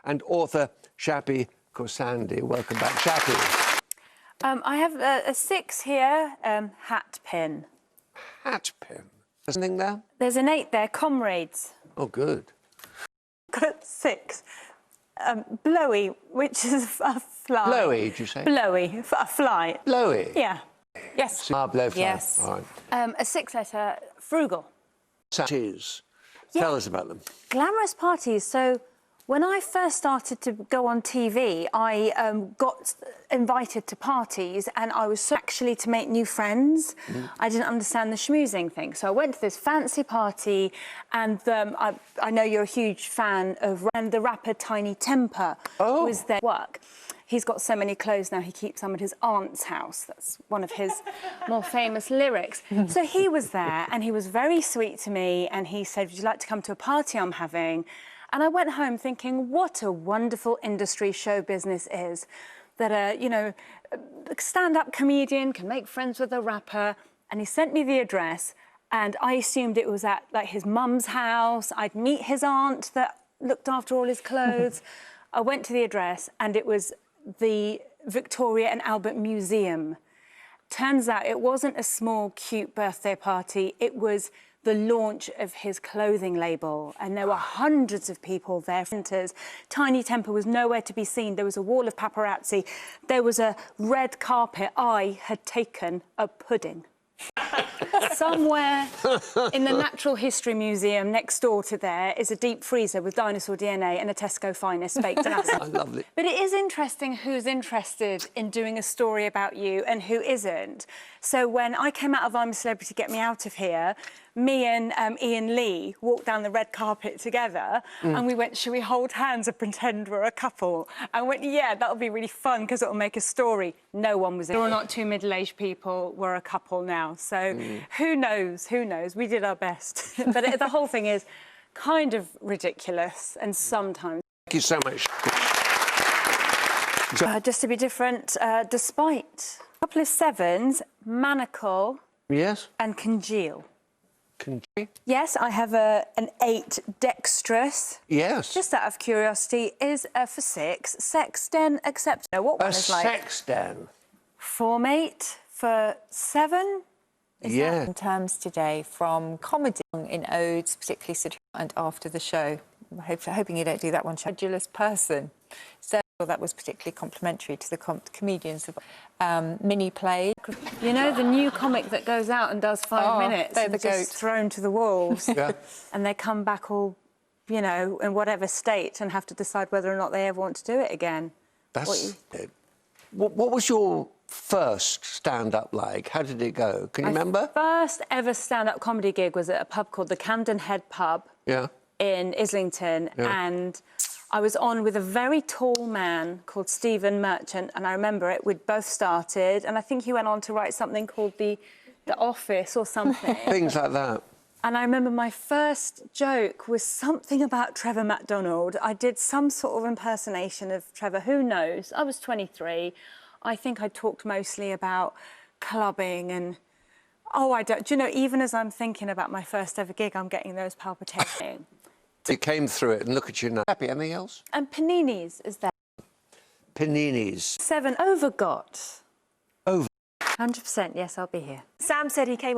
and author Shappi Khorsandi. Welcome back, Shappi. I have a 6 here, hat pin. Hat pin. There's something there? There's an 8 there, comrades. Oh, good. Got a 6. Blowy, which is a fly. Blowy, did you say? Blowy, a fly. Blowy? Yeah. Yes. Blowfly. Yes. All right. A 6-letter, frugal. Parties. Yeah. Tell us about them. Glamorous parties. So when I first started to go on TV, I got invited to parties and I was actually to make new friends. I didn't understand the schmoozing thing. So I went to this fancy party and I know you're a huge fan of the rapper Tiny Temper was there. Work. He's got so many clothes now, he keeps them at his aunt's house. That's one of his more famous lyrics. So he was there and he was very sweet to me and he said, would you like to come to a party I'm having? And I went home thinking, what a wonderful industry show business is. That a stand-up comedian can make friends with a rapper. And he sent me the address and I assumed it was at like his mum's house. I'd meet his aunt that looked after all his clothes. I went to the address and it was the Victoria and Albert Museum. Turns out it wasn't a small, cute birthday party. It was the launch of his clothing label, and there were hundreds of people there. Tiny Temper was nowhere to be seen. There was a wall of paparazzi. There was a red carpet. I had taken a pudding. Somewhere in the Natural History Museum next door to there is a deep freezer with dinosaur DNA and a Tesco Finest baked in acid. I love it. But it is interesting who's interested in doing a story about you and who isn't. So when I came out of I'm a Celebrity, Get Me Out of Here, me and Ian Lee walked down the red carpet together and we went, should we hold hands and pretend we're a couple? And I went, yeah, that'll be really fun because it'll make a story. No one was in it. We're not 2 middle-aged people, we're a couple now. So who knows, who knows? We did our best. But the whole thing is kind of ridiculous and sometimes... Thank you so much. Just to be different, despite a couple of 7s, manacle and congeal. Yes, I have an 8 dexterous. Yes. Just out of curiosity, is for 6. Sexten accepted. What one is like? A sexten. Formate for 7. Is that in terms today from comedy in odes, particularly sort of, and after the show? Hoping you don't do that one. Credulous person. So that was particularly complimentary to the comedians of mini play. You know, the new comic that goes out and does 5 minutes and just thrown to the wolves. And they come back all, you know, in whatever state and have to decide whether or not they ever want to do it again. What was your first stand-up like? How did it go? Can you remember? First ever stand-up comedy gig was at a pub called the Camden Head Pub in Islington. And I was on with a very tall man called Stephen Merchant, and I remember it, we'd both started, and I think he went on to write something called The Office or something. Things like that. And I remember my first joke was something about Trevor McDonald. I did some sort of impersonation of Trevor, who knows? I was 23. I think I talked mostly about clubbing and, do you know, even as I'm thinking about my first ever gig, I'm getting those palpitations. You came through it and look at you now. Happy, anything else? And paninis is there. Paninis. 7 overgot. Over. 100%, yes, I'll be here. Sam said he came on